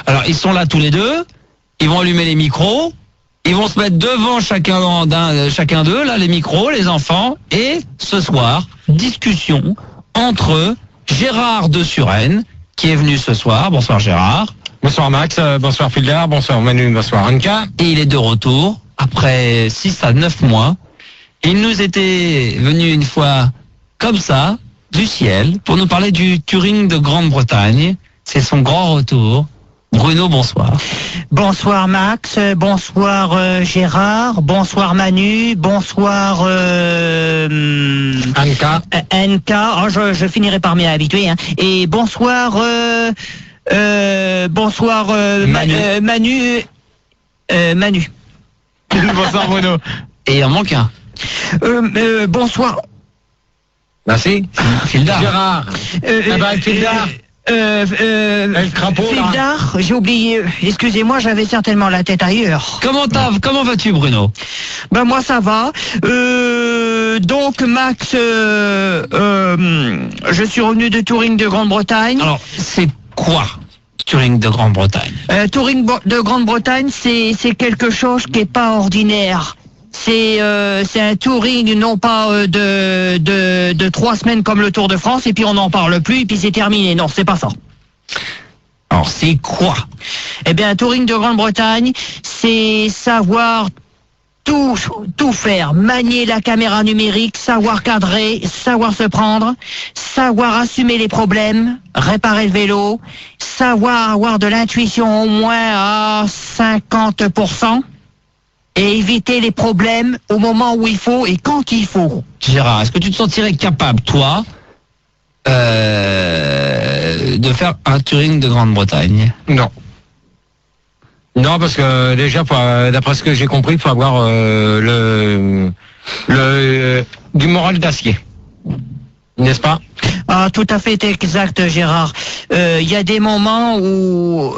Alors, ils sont là tous les deux, ils vont allumer les micros, ils vont se mettre devant chacun d'eux, là, les micros, les enfants, et ce soir, discussion entre Gérard de Suresnes, qui est venu ce soir. Bonsoir Gérard. Bonsoir Max, bonsoir Fildar, bonsoir Manu, bonsoir Anka. Et il est de retour, après 6 à 9 mois. Il nous était venu une fois, comme ça, du ciel, pour nous parler du Touring de Grande-Bretagne. C'est son grand retour. Bruno, bonsoir. Bonsoir Max, bonsoir Gérard, bonsoir Manu, bonsoir Anka. Anka. Oh, je finirai par m'y habituer. Hein. Et bonsoir bonsoir Manu. Manu. Bonsoir Bruno. Et il en manque un. Bonsoir. Merci. Fildar. Gérard. Fildar. Le crapaud, là. Fildar, j'ai oublié. Excusez-moi, j'avais certainement la tête ailleurs. Comment vas-tu, Bruno? Ben moi ça va. Donc Max, je suis revenu de Touring de Grande-Bretagne. Alors, c'est quoi Touring de Grande-Bretagne? Touring de Grande-Bretagne, c'est quelque chose qui est pas ordinaire. C'est un touring non pas de 3 semaines comme le Tour de France et puis on n'en parle plus et puis c'est terminé. Non, c'est pas ça. Alors c'est quoi? Eh bien, un touring de Grande-Bretagne, c'est savoir tout faire, manier la caméra numérique, savoir cadrer, savoir se prendre, savoir assumer les problèmes, réparer le vélo, savoir avoir de l'intuition au moins à 50%. Et éviter les problèmes au moment où il faut et quand il faut. Gérard, est-ce que tu te sentirais capable, toi, de faire un Touring de Grande-Bretagne? Non. Non, parce que déjà, d'après ce que j'ai compris, il faut avoir du moral d'acier. N'est-ce pas? Ah, tout à fait exact, Gérard. Il y a des moments où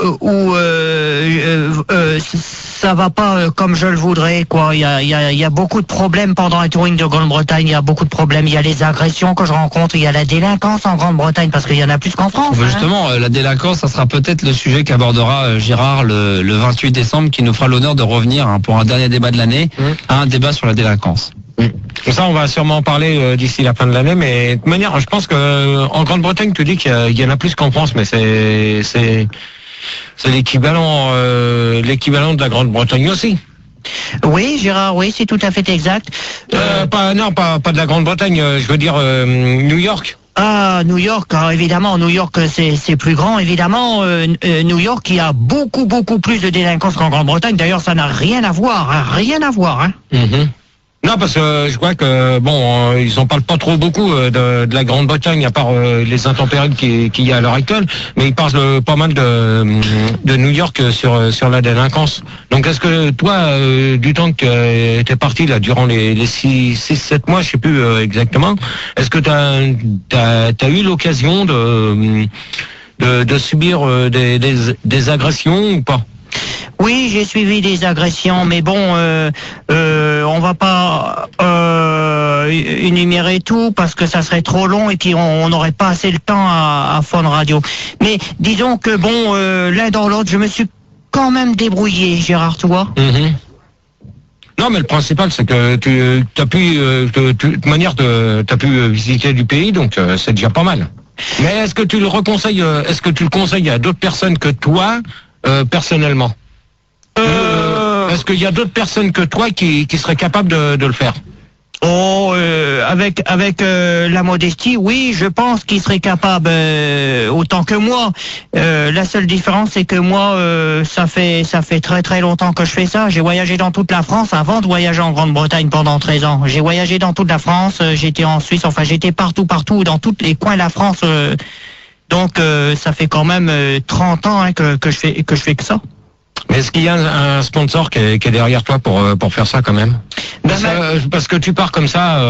ça va pas comme je le voudrais, quoi. Il y a beaucoup de problèmes pendant un touring de Grande-Bretagne. Il y a beaucoup de problèmes. Il y a les agressions que je rencontre. Il y a la délinquance en Grande-Bretagne parce qu'il y en a plus qu'en France. Justement, la délinquance, ça sera peut-être le sujet qu'abordera Gérard le 28 décembre, qui nous fera l'honneur de revenir pour un dernier débat de l'année, à un débat sur la délinquance. Ça, on va sûrement en parler d'ici la fin de l'année, mais de toute manière, je pense que en Grande-Bretagne, tu dis qu'il y en a plus qu'en France, mais c'est l'équivalent de la Grande-Bretagne aussi. Oui, Gérard, oui, c'est tout à fait exact. Pas de la Grande-Bretagne, je veux dire New York. Ah, New York, évidemment, New York c'est plus grand, évidemment. New York, il y a beaucoup plus de délinquance qu'en Grande-Bretagne. D'ailleurs, ça n'a rien à voir, hein, rien à voir. Hein. Mm-hmm. Non, parce que je crois que ils en parlent pas trop beaucoup de la Grande-Bretagne, à part les intempéries qu'il y a à l'heure actuelle, mais ils parlent pas mal de New York sur la délinquance. Donc est-ce que toi, du temps que tu es parti là durant les 6-7 mois, je sais plus exactement, est-ce que t'as eu l'occasion de subir des agressions ou pas? Oui, j'ai suivi des agressions, mais bon, on va pas énumérer tout parce que ça serait trop long et puis on n'aurait pas assez le temps à Fun Radio. Mais disons que bon, l'un dans l'autre, je me suis quand même débrouillé, Gérard, tu vois. Mm-hmm. Non, mais le principal, c'est que t'as pu visiter du pays, donc c'est déjà pas mal. Mais est-ce que tu le conseilles à d'autres personnes que toi, personnellement? Est-ce qu'il y a d'autres personnes que toi qui seraient capables de le faire? Oh, avec la modestie, oui, je pense qu'il serait capable autant que moi. La seule différence, c'est que moi, ça fait très très longtemps que je fais ça. J'ai voyagé dans toute la France avant de voyager en Grande-Bretagne pendant 13 ans. J'ai voyagé dans toute la France, j'étais en Suisse, enfin j'étais partout, dans tous les coins de la France. Donc ça fait quand même 30 ans hein, que je fais que ça. Mais est-ce qu'il y a un sponsor qui est derrière toi pour faire ça quand même? Parce que tu pars comme ça,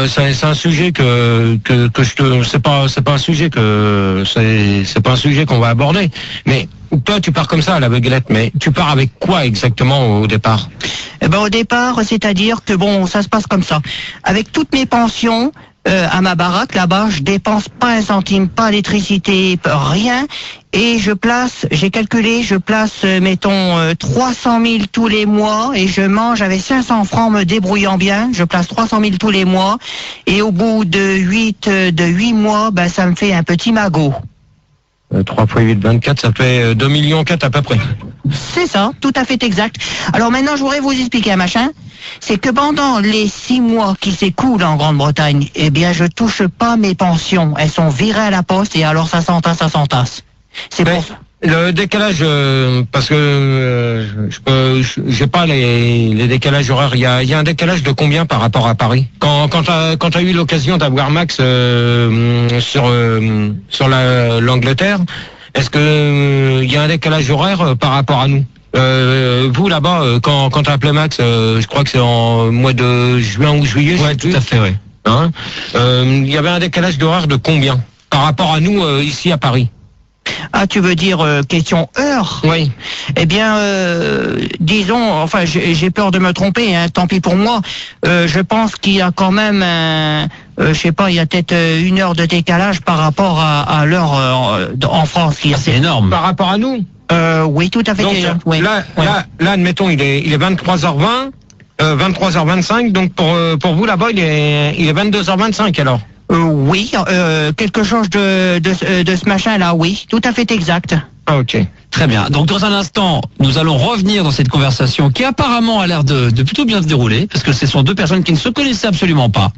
c'est un sujet c'est pas un sujet qu'on va aborder. Mais toi, tu pars comme ça à l'aveuglette, mais tu pars avec quoi exactement au départ? Eh ben au départ, c'est-à-dire que bon, ça se passe comme ça. Avec toutes mes pensions. À ma baraque là-bas, je dépense pas un centime, pas d'électricité, rien. Et j'ai calculé, mettons 300 000 tous les mois et je mange avec 500 francs me débrouillant bien. Je place 300 000 tous les mois et au bout de 8 mois, ben, ça me fait un petit magot. 3 x 8, 24, ça fait 2,4 millions à peu près. C'est ça, tout à fait exact. Alors maintenant, je voudrais vous expliquer un machin. C'est que pendant les 6 mois qui s'écoulent en Grande-Bretagne, eh bien, je touche pas mes pensions. Elles sont virées à la poste et alors ça s'entasse. C'est pour ça. Le décalage, parce que j'ai pas les décalages horaires. Il y a un décalage de combien par rapport à Paris? Quand t'as eu l'occasion d'avoir Max sur l'Angleterre, est-ce que il y a un décalage horaire par rapport à nous? Vous là-bas, quand t'as appelé Max, je crois que c'est en mois de juin ou juillet. Ouais, tout à fait, oui. Hein, il y avait un décalage d'horaire de combien par rapport à nous ici à Paris? Ah, tu veux dire question heure? Oui. Eh bien, disons, enfin, j'ai peur de me tromper, hein, tant pis pour moi. Je pense qu'il y a quand même, je sais pas, il y a peut-être 1 heure de décalage par rapport à l'heure en France. C'est énorme. Par rapport à nous? Oui, tout à fait. Donc, oui. là, admettons, il est 23h20, 23h25. Donc pour vous là-bas, il est 22h25 alors. Oui, quelque chose de ce machin-là, oui, tout à fait exact. Ah, ok. Très bien. Donc dans un instant, nous allons revenir dans cette conversation qui apparemment a l'air de plutôt bien se dérouler, parce que ce sont 2 personnes qui ne se connaissaient absolument pas.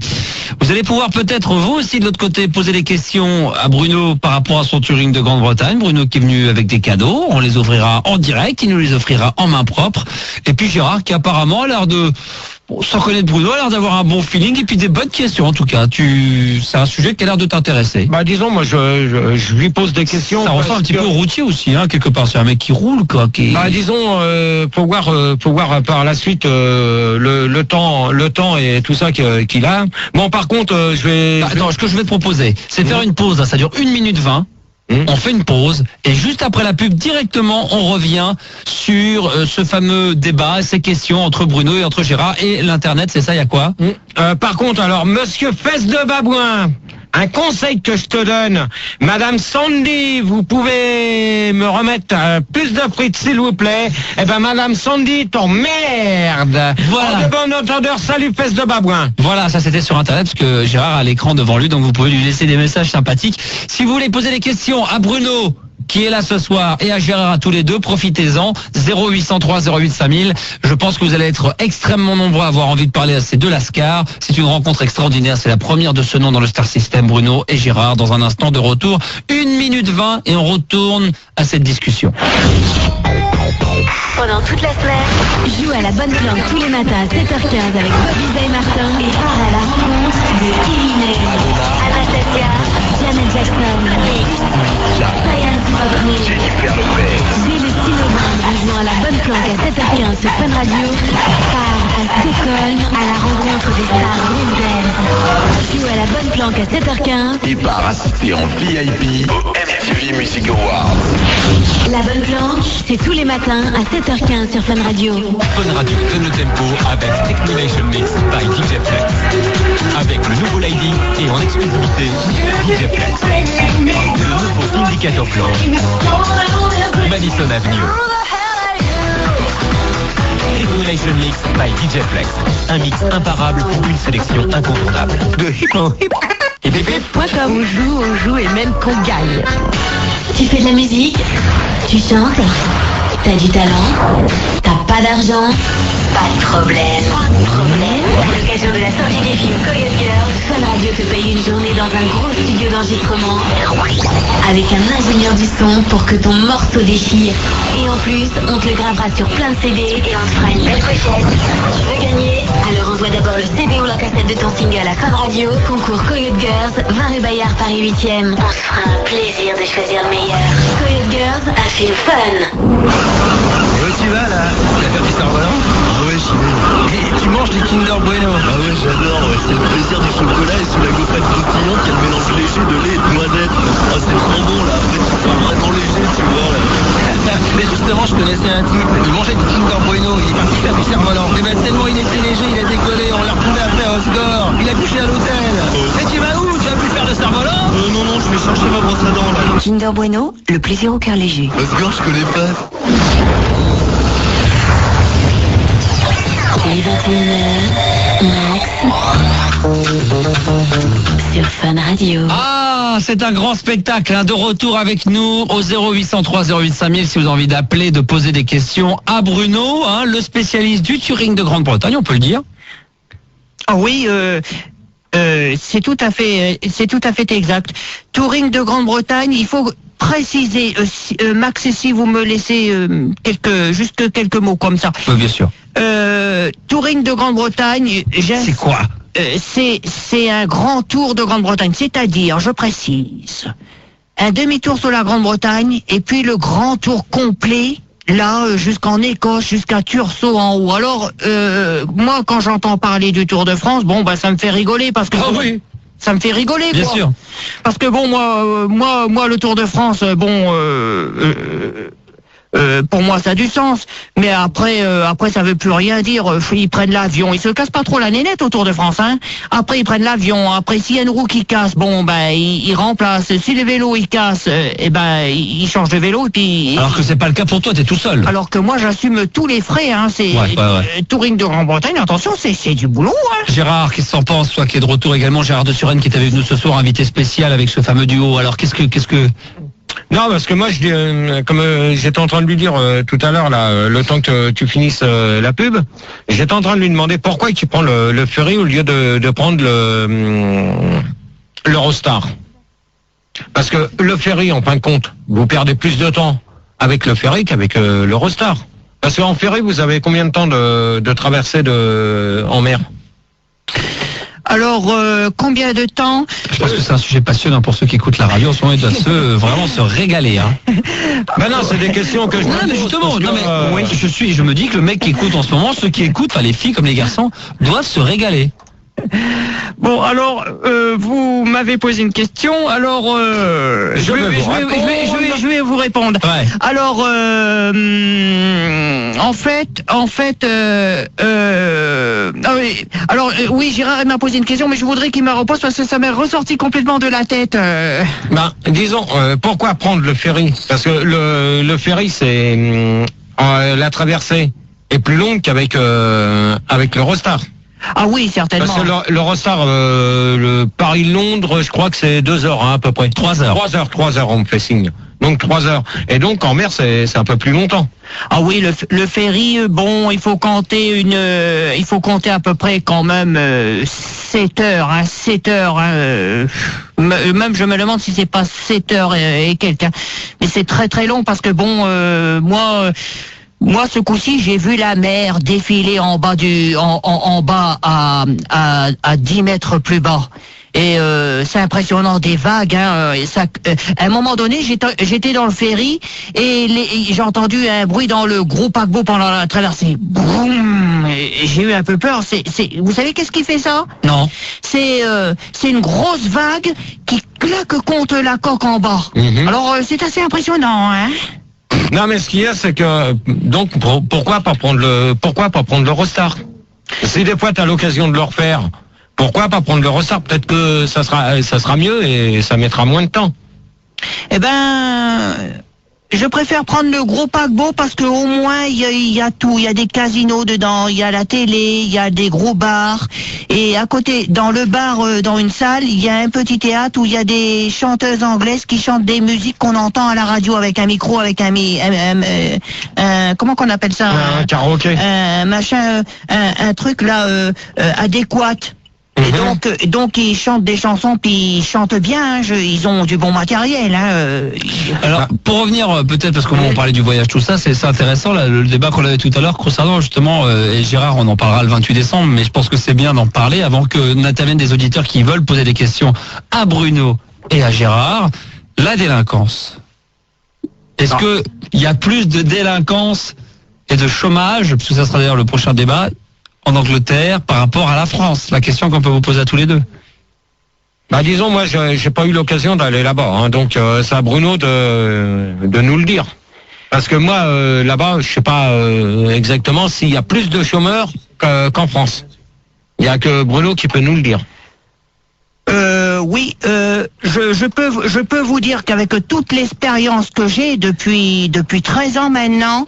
Vous allez pouvoir peut-être vous aussi de l'autre côté poser des questions à Bruno par rapport à son touring de Grande-Bretagne. Bruno qui est venu avec des cadeaux, on les offrira en direct, il nous les offrira en main propre. Et puis Gérard qui apparemment a l'air de... Bon, sans connaître Bruno, a l'air d'avoir un bon feeling et puis des bonnes questions en tout cas. C'est un sujet qui a l'air de t'intéresser. Bah disons, moi je lui pose des questions. Ça ressemble un petit peu au routier aussi, hein, quelque part. C'est un mec qui roule quoi. Bah disons, faut voir par la suite le temps et tout ça qu'il a. Bon par contre, je vais. Attends, ce que je vais te proposer, c'est faire une pause. Là, ça dure 1 minute 20. On fait une pause et juste après la pub directement on revient sur ce fameux débat, ces questions entre Bruno et entre Gérard et l'internet, c'est ça, il y a quoi? Par contre, alors monsieur Fesse de Babouin, un conseil que je te donne, Madame Sandy, vous pouvez me remettre plus de frites s'il vous plaît. Eh ben Madame Sandy, t'emmerde. Voilà. En de bon entendeur, salut Fesse de Babouin. Voilà, ça c'était sur internet parce que Gérard a l'écran devant lui, donc vous pouvez lui laisser des messages sympathiques. Si vous voulez poser des questions à Bruno qui est là ce soir et à Gérard à tous les deux, profitez-en. 0803 08 5000. Je pense que vous allez être extrêmement nombreux à avoir envie de parler à ces 2 lascars. C'est une rencontre extraordinaire, c'est la première de ce nom dans le Star System. Bruno et Gérard dans un instant de retour. 1 minute 20 et on retourne à cette discussion. Pendant toute la semaine, joue à la bonne planque tous les matins à 7h15 avec Bobby Zay Martin et part à la rencontre de Kevin, Anastasia, Janet Jackson, Ryan Bobby, dès le 6 novembre, en jouant à la bonne planque à 7h15 sur Fun Radio, part à Stockholm à la rencontre des stars mondiales. Joue à la bonne planque à 7h15 et part assister en VIP au MTV Music Awards. La bonne planque, c'est tous les matins à 7h15 sur Fun Radio. Fun Radio donne le tempo avec Technonation Mix by DJ Flex. Avec le nouveau Lady et en exclusivité DJ Flex. Le nouveau Indicator Flange. Madison Avenue. Technonation Mix by DJ Flex. Un mix imparable pour une sélection incontournable. De hip-hop. Et On joue et même qu'on gagne. Tu fais de la musique, tu chantes, t'as du talent, t'as pas d'argent, pas de problème. À l'occasion de la sortie des films Coyote Girls, Fun Radio te paye une journée dans un gros studio d'enregistrement avec un ingénieur du son pour que ton morceau déchire. Et en plus, on te le gravera sur plein de CD et on te fera une belle pochette. Tu veux gagner? Alors envoie d'abord le CD ou la cassette de ton single à Fun Radio, concours Coyote Girls, 20 rue Bayard, Paris 8e. On se fera un plaisir de choisir le meilleur. Coyote Girls, un film fun. Ouais, tu vas là? T'as fait du cerf-volant? Ouais, j'y vais. Et tu manges des Kinder Bueno? Ah ouais, j'adore, ouais. C'est le plaisir du chocolat et sous la gaufrette croustillante, il y a le mélange léger de lait et de noisettes. Ah, c'est trop bon là, après tu pars vraiment léger, tu vois là. Mais justement, je connaissais un type, il mangeait du Kinder Bueno, il est parti faire du cerf-volant. Et ben tellement il était léger, il a décollé, on l'a retrouvé après à Osgore. Il a couché à l'hôtel. Et tu vas où? Tu vas plus faire de cerf-volant? Non, je je vais chercher ma brosse à dents là. Kinder Bueno, le plaisir au cœur léger. Oscar, je connais pas. Les 21h, Max. Sur Fun Radio. Ah, c'est un grand spectacle, hein, de retour avec nous au 0803 08 5000 si vous avez envie d'appeler, de poser des questions à Bruno, hein, le spécialiste du Touring de Grande-Bretagne, on peut le dire. Ah oui, c'est tout à fait exact. Touring de Grande-Bretagne, il faut préciser, Max, si vous me laissez juste quelques mots comme ça. Oui, bien sûr. Touring de Grande-Bretagne, C'est quoi? C'est un grand tour de Grande-Bretagne, c'est-à-dire, je précise, un demi-tour sur la Grande-Bretagne et puis le grand tour complet, là, jusqu'en Écosse, jusqu'à Tursault en haut. Alors, moi, quand j'entends parler du Tour de France, bon, bah, ça me fait rigoler parce que... Ah oui. Ça me fait rigoler, Bien quoi. sûr. Parce que bon, moi, le Tour de France, bon, pour moi, ça a du sens. Mais après, ça veut plus rien dire. Ils prennent l'avion. Ils se cassent pas trop la nénette au Tour de France, hein. Après, ils prennent l'avion. Après, s'il y a une roue qui casse, bon, ben, ils remplacent. Si les vélos, ils cassent, eh ben, ils changent de vélo et puis... Alors que c'est pas le cas pour toi, t'es tout seul. Alors que moi, j'assume tous les frais, hein. C'est Ouais. Touring de Grande-Bretagne, attention, c'est du boulot, hein. Gérard, qu'est-ce que t'en penses, toi qui est de retour également, Gérard de Suresnes qui est avec nous ce soir, invité spécial avec ce fameux duo. Alors qu'est-ce que... Non, parce que moi, je dis, comme j'étais en train de lui dire tout à l'heure, là, le temps que tu finisses la pub, j'étais en train de lui demander pourquoi tu prends le Ferry au lieu de prendre l'Eurostar. Parce que le Ferry, en fin de compte, vous perdez plus de temps avec le Ferry qu'avec l'Eurostar. Parce qu'en Ferry, vous avez combien de temps de traversée en mer? Alors, combien de temps? Je pense que c'est un sujet passionnant pour ceux qui écoutent la radio. En ce moment, ils doivent vraiment se régaler, hein. Ben non, c'est des questions que je Non, me mais pose, justement, parce que, non, mais, oui, je me dis que le mec qui écoute en ce moment, ceux qui écoutent, enfin les filles comme les garçons, doivent se régaler. Bon, alors, vous m'avez posé une question, alors je vais vous répondre. Ouais. Alors, en fait, oui, Gérard m'a posé une question, mais je voudrais qu'il me repose parce que ça m'est ressorti complètement de la tête. Ben, disons, pourquoi prendre le ferry? Parce que le ferry, c'est la traversée est plus longue qu'avec l'Eurostar. Ah oui, certainement. Parce que l'Eurostar, le Paris-Londres, je crois que c'est 2 heures, hein, à peu près. 3 heures. 3 heures, on me fait signe. Donc 3 heures. Et donc en mer, c'est un peu plus longtemps. Ah oui, le ferry, bon, il faut compter à peu près quand même 7 heures, hein, 7 heures. Hein, même je me demande si c'est pas 7 heures et quelques. Hein. Mais c'est très très long parce que bon, moi, ce coup-ci, j'ai vu la mer défiler en bas en bas à 10 mètres plus bas. Et c'est impressionnant, des vagues. Hein, à un moment donné, j'étais dans le ferry et j'ai entendu un bruit dans le gros paquebot pendant la traversée. Boum, j'ai eu un peu peur. Vous savez qu'est-ce qui fait ça? Non. C'est une grosse vague qui claque contre la coque en bas. Mhm. Alors, c'est assez impressionnant, hein. Non, mais ce qu'il y a, c'est que donc pourquoi pas prendre l'Eurostar? Si des fois tu as l'occasion de le refaire, pourquoi pas prendre l'Eurostar? Peut-être que ça sera mieux et ça mettra moins de temps. Eh ben, je préfère prendre le gros paquebot parce que au moins il y a tout, il y a des casinos dedans, il y a la télé, il y a des gros bars et à côté dans le bar dans une salle, il y a un petit théâtre où il y a des chanteuses anglaises qui chantent des musiques qu'on entend à la radio avec un micro, avec comment qu'on appelle ça? Un karaoké. Un truc là adéquat. Et donc ils chantent des chansons puis ils chantent bien, hein, ils ont du bon matériel. Hein, Alors, pour revenir peut-être, parce que bon, on parlait du voyage, tout ça, c'est intéressant, là, le débat qu'on avait tout à l'heure concernant justement, et Gérard, on en parlera le 28 décembre, mais je pense que c'est bien d'en parler avant que n'interviennent des auditeurs qui veulent poser des questions à Bruno et à Gérard. La délinquance. Est-ce que il y a plus de délinquance et de chômage, parce que ça sera d'ailleurs le prochain débat, en Angleterre par rapport à la France? La question qu'on peut vous poser à tous les deux. Bah disons, moi j'ai pas eu l'occasion d'aller là-bas, hein, donc c'est à Bruno de nous le dire. Parce que moi là-bas, je sais pas exactement s'il y a plus de chômeurs qu'en France. Il y a que Bruno qui peut nous le dire. Oui, je peux vous dire qu'avec toute l'expérience que j'ai depuis 13 ans maintenant,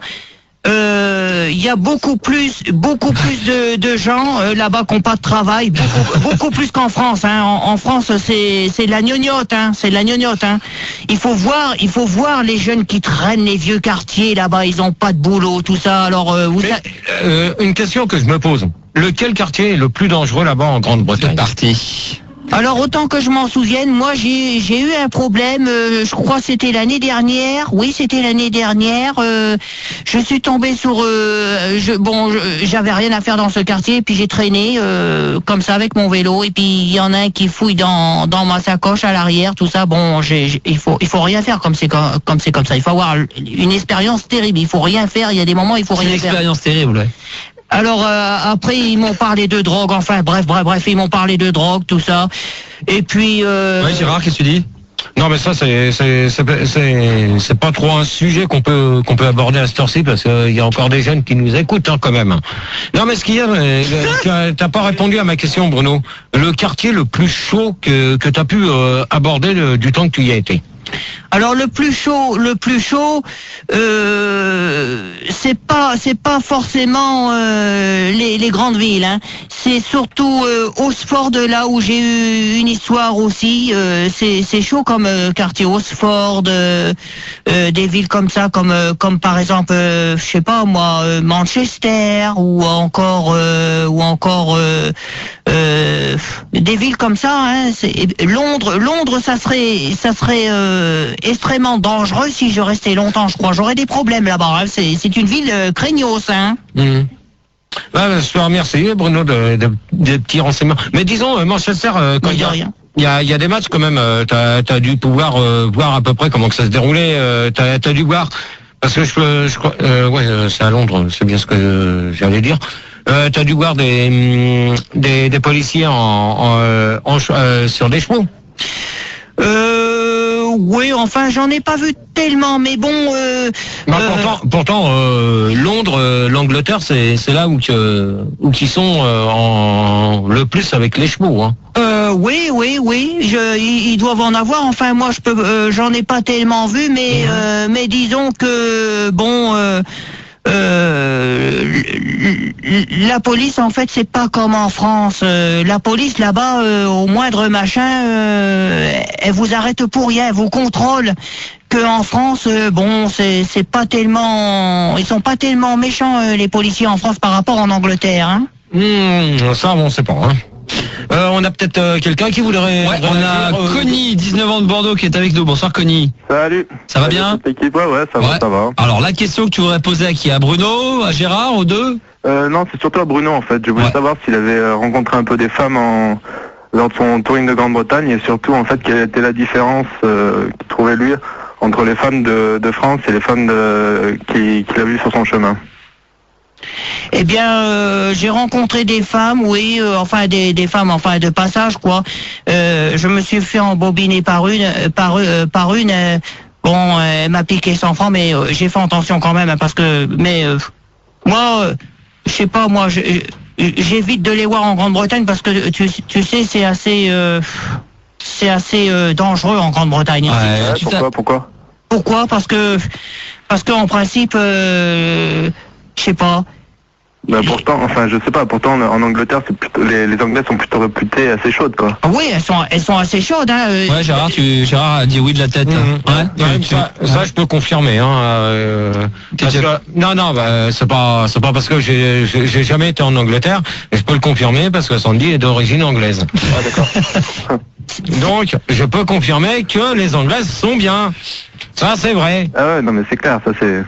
il y a beaucoup plus de gens là-bas qui n'ont pas de travail, beaucoup plus qu'en France. Hein. En France, c'est de la gnognotte, hein. C'est de la gnognotte. Hein. Il faut voir les jeunes qui traînent les vieux quartiers là-bas. Ils n'ont pas de boulot, tout ça. Alors, une question que je me pose. Lequel quartier est le plus dangereux là-bas en Grande-Bretagne? Parti. Alors autant que je m'en souvienne, moi j'ai eu un problème, je crois que c'était l'année dernière. Oui, c'était l'année dernière. Je suis tombé sur, j'avais rien à faire dans ce quartier, puis j'ai traîné comme ça avec mon vélo, et puis il y en a un qui fouille dans ma sacoche à l'arrière, tout ça. Bon, il faut rien faire comme c'est comme ça. Il faut avoir une expérience terrible. Il faut rien faire. Il y a des moments il faut rien faire. C'est une expérience terrible. Ouais. Alors après ils m'ont parlé de drogue, enfin bref, ils m'ont parlé de drogue, tout ça. Et puis Ouais, Gérard, qu'est-ce que tu dis? Non, mais ça c'est pas trop un sujet qu'on peut aborder à cette heure-ci, parce qu'il y a encore des jeunes qui nous écoutent, hein, quand même. Non, mais ce qu'il y a, t'as pas répondu à ma question, Bruno. Le quartier le plus chaud que t'as pu aborder du temps que tu y as été. Alors le plus chaud, c'est pas forcément les grandes villes, hein. C'est surtout Osford, là où j'ai eu une histoire aussi. C'est chaud comme quartier Osford, des villes comme ça, comme par exemple, je sais pas moi, Manchester ou encore des villes comme ça, hein. Londres, ça serait extrêmement dangereux si je restais longtemps. Je crois j'aurais des problèmes là-bas. Hein. C'est une ville craignos, hein. Mmh. Je te remercie, Bruno, des petits renseignements. Mais disons, Manchester, quand il y a des matchs quand même, t'as dû pouvoir voir à peu près comment que ça se déroulait. T'as dû voir, parce que je crois, c'est à Londres, c'est bien ce que j'allais dire. T'as dû voir des policiers sur des chevaux. Oui, enfin, j'en ai pas vu tellement, mais bon. Pourtant, Londres, l'Angleterre, c'est là où qu'ils sont le plus avec les chevaux. Hein. Oui. Ils doivent en avoir. Enfin, moi, j'en ai pas tellement vu, mais disons que bon. La police, en fait, c'est pas comme en France. La police, là-bas, au moindre machin, elle vous arrête pour rien, elle vous contrôle. Que en France, c'est pas tellement, ils sont pas tellement méchants les policiers en France par rapport en Angleterre. Hein. Ça, on sait pas. Hein. On a peut-être quelqu'un qui voudrait... Ouais, on a Connie, 19 ans de Bordeaux, qui est avec nous. Bonsoir Connie. Salut. Ça va bien? Ouais, ça va. Alors la question que tu voudrais poser à qui? À Bruno, à Gérard, aux deux? Non, c'est surtout à Bruno en fait. Je voulais savoir s'il avait rencontré un peu des femmes lors de son touring de Grande-Bretagne, et surtout en fait quelle était la différence qu'il trouvait lui entre les femmes de France et les femmes qu'il a vues sur son chemin. Eh bien, j'ai rencontré des femmes, oui, des femmes, de passage, quoi. Je me suis fait embobiner par une. Elle m'a piqué 100 francs, mais j'ai fait attention quand même, hein, parce que, moi, je sais pas, moi, j'évite de les voir en Grande-Bretagne parce que tu sais, c'est assez dangereux en Grande-Bretagne. Ouais, Pourquoi? Parce que en principe, je sais pas. Pourtant, en Angleterre, c'est plutôt, les Anglais sont plutôt réputés assez chaudes, quoi. Ah oui, elles sont assez chaudes, hein. Ouais, Gérard a dit oui de la tête. Ça, je peux confirmer, hein. C'est pas parce que j'ai jamais été en Angleterre, mais je peux le confirmer parce que Sandy est d'origine anglaise. Ah, d'accord. Donc, je peux confirmer que les Anglaises sont bien. Ça, c'est vrai. Ah ouais, non, mais c'est clair, ça c'est...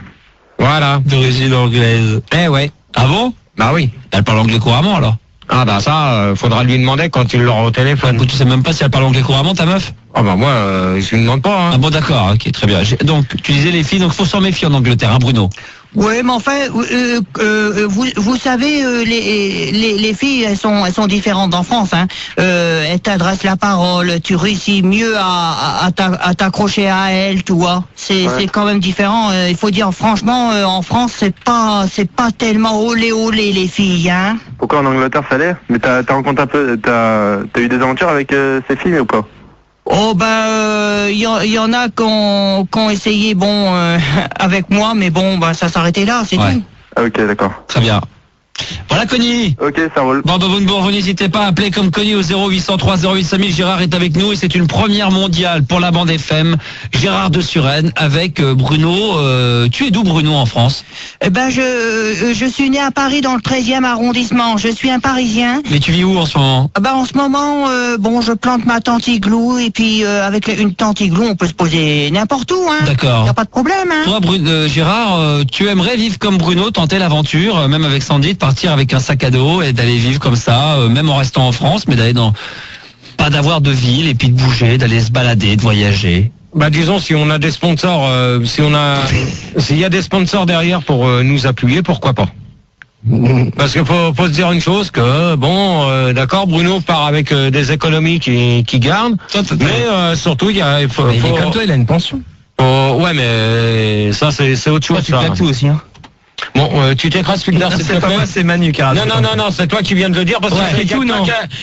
Voilà. D'origine anglaise. Eh ouais. Ah bon? Bah oui. Elle parle anglais couramment alors? Ah bah ça, faudra lui demander quand il l'aura au téléphone. Tu sais même pas si elle parle anglais couramment, ta meuf? Ah bah moi, je lui demande pas. Hein. Ah bon, d'accord, ok, très bien. Donc, tu disais les filles, donc faut s'en méfier en Angleterre, hein, Bruno? Ouais, mais enfin, vous savez, les filles, elles sont différentes en France. Hein. Elles t'adressent la parole, tu réussis mieux à t'accrocher à elles, tu vois. C'est quand même différent. Il faut dire franchement, en France, c'est pas tellement olé les filles, hein. Pourquoi en Angleterre ça l'est? Mais t'as rencontré un peu, t'as eu des aventures avec ces filles ou pas? Oh il y en a qui ont essayé avec moi, mais ça s'arrêtait là, c'est Ouais. tout. Ah, ok, d'accord. Très bien. Voilà, Conny. Ok, ça roule. Bon, vous n'hésitez pas à appeler comme Conny au 0803 08 5000. Gérard est avec nous et c'est une première mondiale pour la bande FM. Gérard de Suresnes avec Bruno. Tu es d'où, Bruno, en France? Eh ben, je suis né à Paris dans le 13e arrondissement. Je suis un Parisien. Mais tu vis où en ce moment? En ce moment, je plante ma tente igloo et puis avec une tente igloo, on peut se poser n'importe où, hein. D'accord. Y a pas de problème, hein. Toi, Gérard, tu aimerais vivre comme Bruno, tenter l'aventure, même avec Sandy, de partir avec un sac à dos et d'aller vivre comme ça, même en restant en France, mais d'aller pas d'avoir de ville et puis de bouger, d'aller se balader, de voyager. Bah disons, si on a des sponsors, s'il y a des sponsors derrière pour nous appuyer, pourquoi pas? Parce que faut se dire une chose que d'accord, Bruno part avec des économies qui gardent, mais surtout il faut comme toi, il a une pension. ouais, mais ça c'est autre chose. Tu plaques tout aussi, hein. Bon, tu t'écrases Fielder, C'est pas moi, c'est Manu qui a raison. Non, c'est toi qui viens de le dire parce que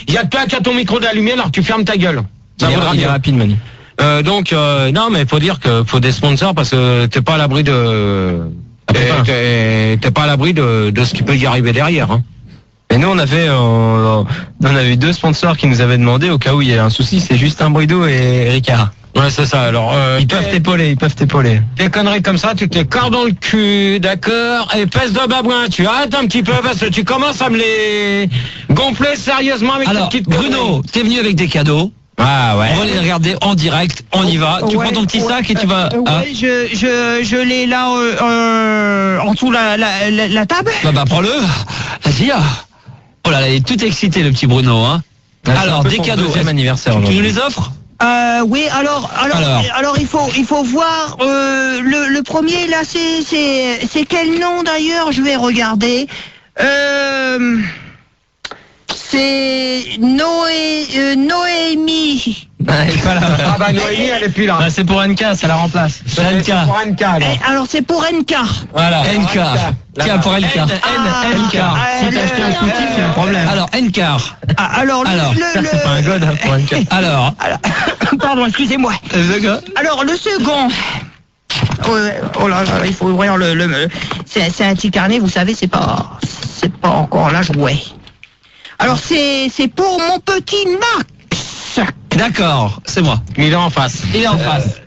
il y a pas qu'à ton micro d'allumer, alors tu fermes ta gueule. Ça vaudra Il est bien. rapide, Manu. Non, mais faut dire que faut des sponsors parce que t'es pas à l'abri de t'es pas à l'abri de ce qui peut y arriver derrière, hein. Et nous, on avait 2 sponsors qui nous avaient demandé au cas où il y a un souci, c'est Justin Brideau et Ricard. Ouais, c'est ça. Alors, Ils peuvent t'épauler. des conneries comme ça, tu te les cordes dans le cul, d'accord? Et pèse de babouin, tu arrêtes un petit peu parce que tu commences à me les gonfler sérieusement avec Alors, tes petites Bruno, t'es venu avec des cadeaux. Ah ouais. On va les regarder en direct, on y va. Tu prends ton petit sac et tu vas... Ouais, je l'ai là en dessous la table. Prends-le. Vas-y. Oh là là, il est tout excité, le petit Bruno, hein. Alors, des cadeaux. Anniversaire Tu nous les offres? Oui, alors, il faut voir le premier là, c'est quel nom d'ailleurs? Je vais regarder. C'est Noémie. Ah bah Noémie, elle est plus là. C'est pour NK, ça la remplace. C'est pour NK. Alors c'est pour NK. Voilà, NK. Tiens, pour NK. NK. Si t'as acheté un scooter, c'est un problème. Alors, NK. Alors, C'est pas un god hein, pour NK. Alors, pardon, excusez-moi. Alors le second. Oh là, il faut ouvrir c'est un petit carnet, vous savez, c'est pas encore là, jouet. Alors c'est pour mon petit Max. d'accord, c'est moi. Il est en face. Il est en face.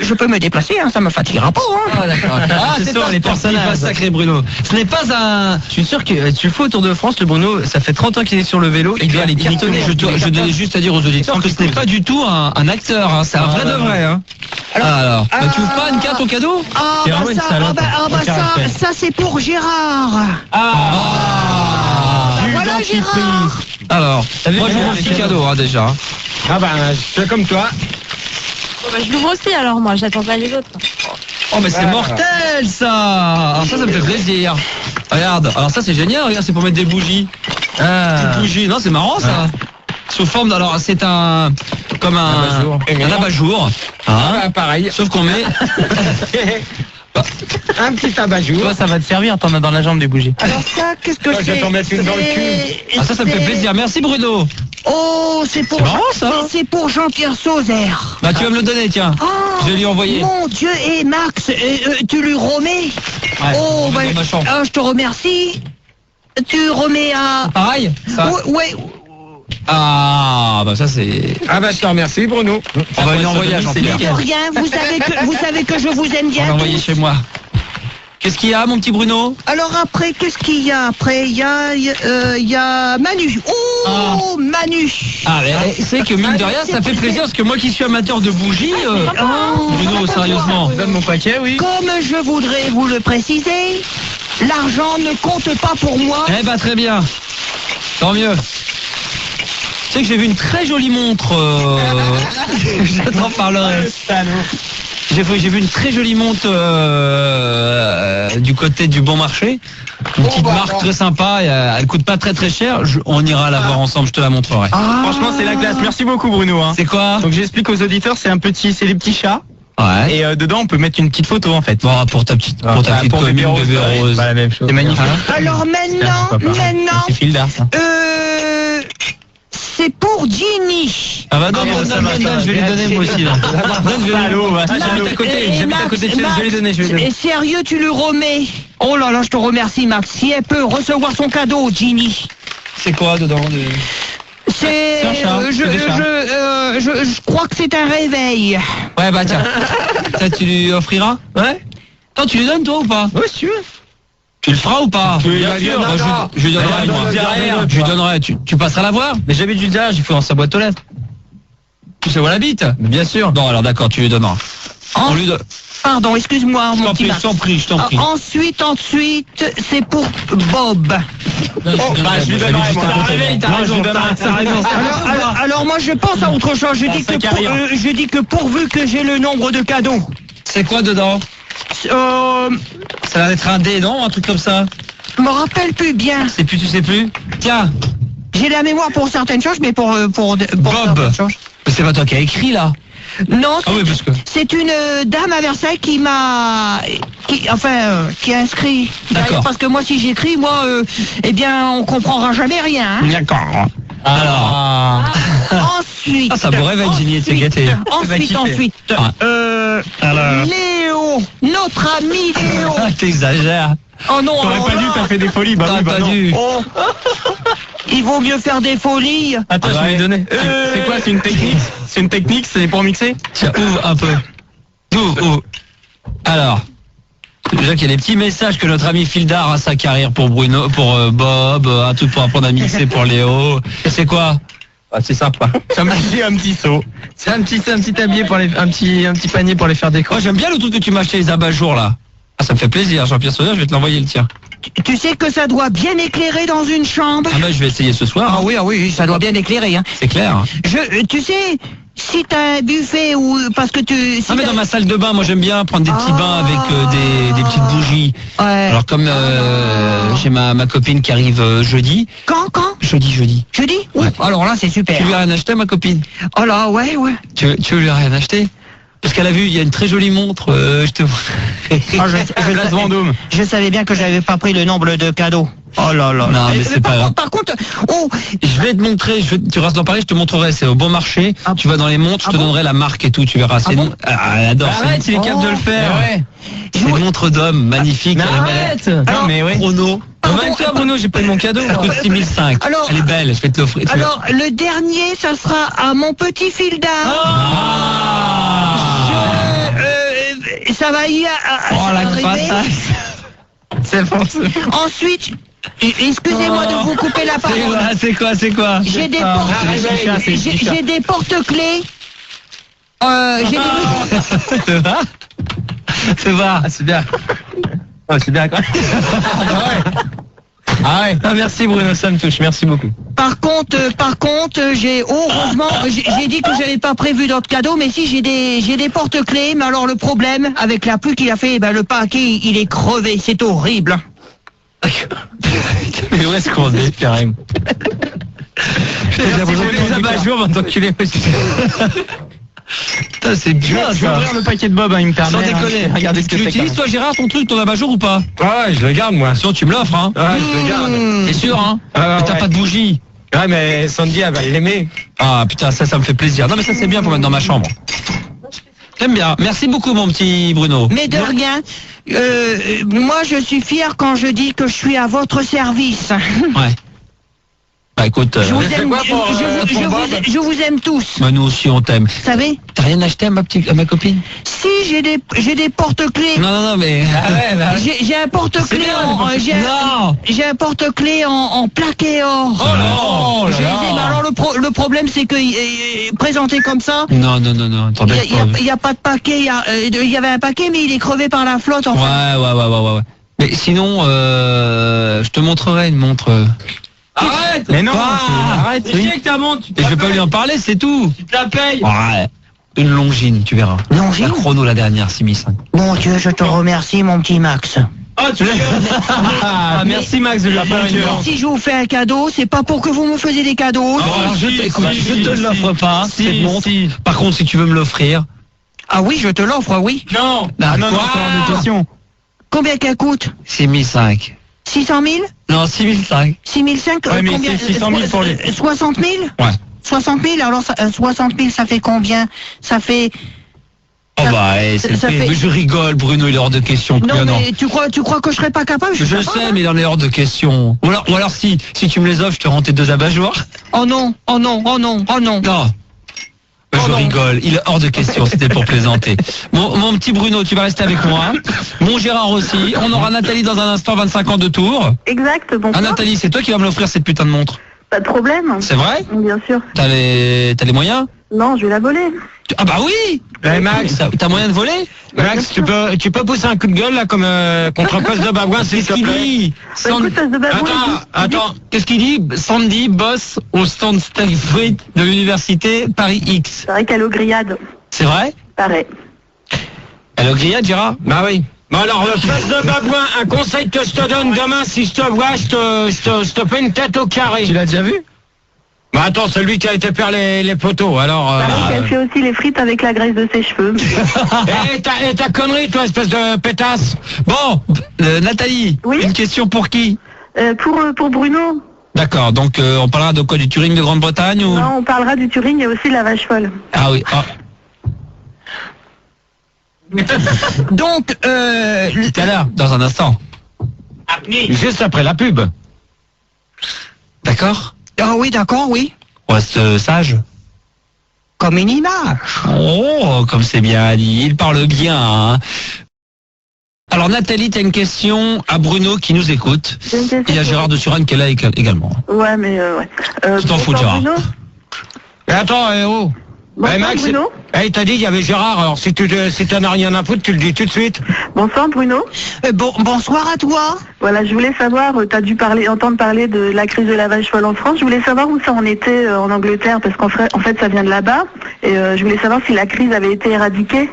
Je peux me déplacer, hein, ça me fatiguera pas. Hein. Ah d'accord. Ah, c'est ça, les personnages. Sacré Bruno. Ce n'est pas un... Je suis sûr que tu le fais au Tour de France, le Bruno, ça fait 30 ans qu'il est sur le vélo, il doit aller cartonner. Je donnais juste à dire aux auditeurs que ce n'est pas du tout un acteur, hein, c'est un vrai de vrai. Hein. Alors, tu ouvres pas NK ton cadeau? C'est vraiment une salope. Ça c'est pour Gérard. Voilà Gérard. Alors, moi je vous un petit cadeau déjà. Ah bah, c'est comme toi. Je l'ouvre aussi alors moi, j'attends pas les autres. Oh mais c'est mortel ça. Alors ça me fait plaisir. Regarde, alors ça c'est génial, regarde, c'est pour mettre des bougies. Des bougies, non c'est marrant ça. Sous forme, alors c'est comme un abat-jour. Ah, pareil. Sauf qu'on met... Un petit abat-jour. Toi, ça va te servir, t'en as dans la jambe des bougies. Alors ça, qu'est-ce que Je vais t'en mettre une dans le cul. Ah ça me fait plaisir, merci Bruno. Oh, c'est pour... C'est marrant ça. C'est pour Jean-Pierre Sauzère. Bah tu vas me le donner, tiens. Oh, je vais lui envoyer. Mon Dieu, et Max, tu lui remets? Oh, bah, dans ma chambre. je te remercie. Tu remets à... Pareil ça. Ouais. Ah bah ça c'est... Ah bah je te remercie Bruno. On va lui envoyer à Jean-Pierre. De rien, vous savez que je vous aime On bien. va l'envoyer chez moi. Qu'est-ce qu'il y a mon petit Bruno? Alors après, qu'est-ce qu'il y a après? Il y a Manu. Oh, Manu. Ah mais c'est que mine de rien ça fait plaisir parce que moi qui suis amateur de bougies, Bruno sérieusement. Donne mon paquet, oui. Comme je voudrais vous le préciser, l'argent ne compte pas pour moi. Eh bah très bien. Tant mieux. Tu sais que j'ai vu une très jolie montre. Je t'en parlerai. J'ai vu une très jolie montre du côté du Bon Marché. Une petite marque très sympa. Et, elle coûte pas très cher. On ira la voir ensemble. Je te la montrerai. Franchement, c'est la classe. Merci beaucoup, Bruno. Hein. C'est quoi? Donc j'explique aux auditeurs, c'est des petits chats. Ouais. Et dedans, on peut mettre une petite photo en fait. Bon, pour ta petite commune bébé rose. Pas la même chose. C'est magnifique. Alors maintenant, C'est Fielder, ça. c'est pour Ginny. Ah bah non, donne, je vais lui donner moi aussi. Donne, je vais j'habite à côté de chez je vais lui donner, Et sérieux, tu le remets? Oh là là, je te remercie, Max. Si elle peut recevoir son cadeau, Ginny. C'est quoi dedans C'est un chat, je crois que c'est un réveil. Ouais, bah tiens. Ça, tu lui offriras? Ouais. Attends, tu lui donnes toi ou pas? Ouais, si tu veux. Tu le feras ou pas? Bien sûr. Je lui donnerai, moi. Je lui donnerai. Tu passeras la voir? Mais j'habite juste derrière, j'ai fait dans sa boîte aux lettres. Tu sais où elle habite? Bien sûr. Bon, alors d'accord, tu lui donneras. On lui donne. Pardon, excuse-moi, mon petit Max. Je t'en prie. Ensuite, c'est pour Bob. Je lui donnerai, moi. Alors moi, je pense à autre chose. Je dis que pourvu que j'ai le nombre de cadeaux. C'est quoi dedans? Ça va être un dé, non? Un truc comme ça? Je me rappelle plus bien. Tu sais plus? Tiens. J'ai la mémoire pour certaines choses, mais pour Bob. Mais c'est pas toi qui as écrit, là? Non, oui, parce que... c'est une dame à Versailles qui a inscrit. D'accord. Parce que moi, si j'écris, eh bien, on comprendra jamais rien. Hein. D'accord. Alors. Ensuite. Ah, ça me réveille, Ginny, de se gâter. Ensuite. Alors. Léo, notre ami Léo. T'exagères. Oh non, T'aurais pas dû, t'as fait des folies. Bah oui, bah non. Oh. Il vaut mieux faire des folies. Attends, je vais lui donner. C'est quoi? C'est une technique? C'est une technique? C'est pour mixer? Tiens, ouvre un peu. Ouvre. Alors. Déjà qu'il y a des petits messages que notre ami Fildar a sa carrière pour Bruno, pour Bob, un truc pour apprendre à mixer pour Léo. Et c'est quoi? C'est sympa. Ça m'a acheté un petit seau. C'est un petit tablier pour un petit panier pour les faire décorer. J'aime bien le truc que tu m'as acheté, les abat-jours là. Ah, ça me fait plaisir, Jean-Pierre Sauveur, je vais te l'envoyer le tien. Tu sais que ça doit bien éclairer dans une chambre. Ah bah je vais essayer ce soir. Ah oui, ça doit bien éclairer. Hein. C'est clair. Tu sais, si t'as un buffet ou parce que tu... Si mais dans ma salle de bain, moi j'aime bien prendre des petits bains avec des petites bougies. Ouais. Alors comme j'ai ma copine qui arrive jeudi. Quand Jeudi. Jeudi? Oui. Ouais. Alors là, c'est super. Tu lui as rien acheté, ma copine? Oh là, ouais. Tu veux lui rien acheter? Parce qu'elle a vu, il y a une très jolie montre, je te vois. Place Vendôme. Je savais bien que j'avais pas pris le nombre de cadeaux. Oh là là. Non, mais c'est pas grave. Par contre, je vais te montrer, tu restes dans Paris, je te montrerai, c'est au bon marché. Tu vas dans les montres, je te donnerai la marque et tout, tu verras. C'est elle adore. Arrête, il est capable de le faire. Ouais. C'est une montre d'homme, magnifique. Arrête. Non, mais oui. Chrono. Toi, Bruno, j'ai pas eu mon cadeau. Ça coûte 6 500. Elle est belle, je vais te l'offrir. Alors, le dernier, ça sera à mon petit Fildar. Ça va y la croissance. C'est bon. Ensuite, excusez-moi de vous couper la parole. C'est quoi J'ai des porte-clés. C'est vrai. C'est bien. Oh, c'est bien quoi. Ah ouais. Merci Bruno, ça me touche. Merci beaucoup. Par contre, heureusement, j'ai dit que j'avais pas prévu d'autres cadeaux, mais si j'ai des porte-clés. Mais alors le problème avec la pluie qu'il a fait, le paquet il est crevé, c'est horrible. Mais où est-ce qu'on est, Pierre? J'ai l'impression que les abat-jours vont t'enculer aussi. Putain, c'est bien. Je vais ouvrir le paquet de Bob, il me permet. Sans déconner. Regardez ce que tu utilises, toi, Gérard, ton truc, ton abat-jour ou pas? Ouais, je le garde, moi. Sinon, tu me l'offres, hein. Ouais, je le garde. T'es sûr, hein? Mais t'as pas de bougie. Ouais, mais Sandy, elle va l'aimer. Ah, putain, ça me fait plaisir. Non, mais ça, c'est bien pour mettre dans ma chambre. J'aime bien. Merci beaucoup, mon petit Bruno. Mais de rien. Moi, je suis fier quand je dis que je suis à votre service. Ouais. Bah écoute, je vous aime tous. Bah, nous aussi on t'aime. Vous savez? T'as rien acheté à ma copine? Si, j'ai des porte-clés. Non mais j'ai un porte-clés j'ai un porte-clés en plaqué or. Oh non. Mais alors le problème c'est que présenté comme ça. Non. Il y a pas de paquet. Il y avait un paquet mais il est crevé par la flotte. Enfin. Ouais. Mais sinon, je te montrerai une montre. Arrête! Mais non! Arrête! Tu sais que ta montre, je vais pas lui en parler, c'est tout! Tu te la payes! Ouais! Une Longines, tu verras. Longines? La chrono, la dernière, 6005. Mon Dieu, je te remercie, mon petit Max. Ah, tu merci Max de la part. Si je vous fais un cadeau, c'est pas pour que vous me faisiez des cadeaux. Je te l'offre pas, cette montre. Par contre, si tu veux me l'offrir. Ah oui, je te l'offre, oui. Non! Non, c'est question. Combien qu'elle coûte? 6005. 600 000? Non, 6005. 6005? Ouais, mais c'est 600 000 pour les... 60 000? Ouais. 60 000, alors 60 000, ça fait combien? Ça fait... Oh bah, c'est ça fait- mais je rigole, Bruno, il est hors de question. Non, mais tu crois que je serais pas capable? Je sais, mais il en est hors de question. Ou alors si tu me les offres, je te rends tes 2 abat-jours. Oh non, oh non, oh non, oh non. Non. Je rigole, il est hors de question, c'était pour plaisanter. Mon petit Bruno, tu vas rester avec moi. Mon Gérard aussi. On aura Nathalie dans un instant, 25 ans de tour. Exact, bon. Ah Nathalie, c'est toi qui vas me l'offrir cette putain de montre. Pas de problème. C'est vrai? Bien sûr. T'as les moyens? Non, je vais la voler. Ah bah oui. Max, t'as moyen de voler? Max, tu peux pousser un coup de gueule là comme contre Poste de Babouin, s'il te Qu'est-ce qu'il plaît. dit? Attends, qu'est-ce qu'il dit? Sandy bosse au stand State Street de l'université Paris X. C'est vrai qu'elle est au grillade. C'est vrai? Pareil. Elle est au grillade, Gérard? Bah oui. Bon alors, le Poste de Babouin, un conseil que je te donne demain, si je te vois, je te fais une tête au carré. Tu l'as déjà vu? Bah attends, celui qui a été faire les poteaux, alors... Elle fait aussi les frites avec la graisse de ses cheveux. Et ta connerie, toi, espèce de pétasse. Bon, Nathalie, une question pour qui? Pour Bruno. D'accord, donc on parlera de quoi? Du Touring de Grande-Bretagne ou... Non, on parlera du Touring et aussi de la vache folle. Ah oui, Donc, tout à l'heure, dans un instant. Juste après la pub. D'accord? Ah oui, d'accord, oui. On reste sage. Comme une image. Oh, comme c'est bien dit, il parle bien. Hein. Alors Nathalie, tu as une question à Bruno qui nous écoute. Et à Gérard de Suranne qui est là également. Ouais, mais ouais. Tu t'en fous, Gérard. Bruno. Et attends, oh. Bonsoir, Max, Bruno. il t'a dit qu'il y avait Gérard, alors si t'en as rien à foutre, tu le dis tout de suite. Bonsoir Bruno. Bonsoir à toi. Voilà, je voulais savoir, tu as dû entendre parler de la crise de la vache folle en France. Je voulais savoir où ça en était en Angleterre, parce qu'en fait ça vient de là-bas. Et je voulais savoir si la crise avait été éradiquée.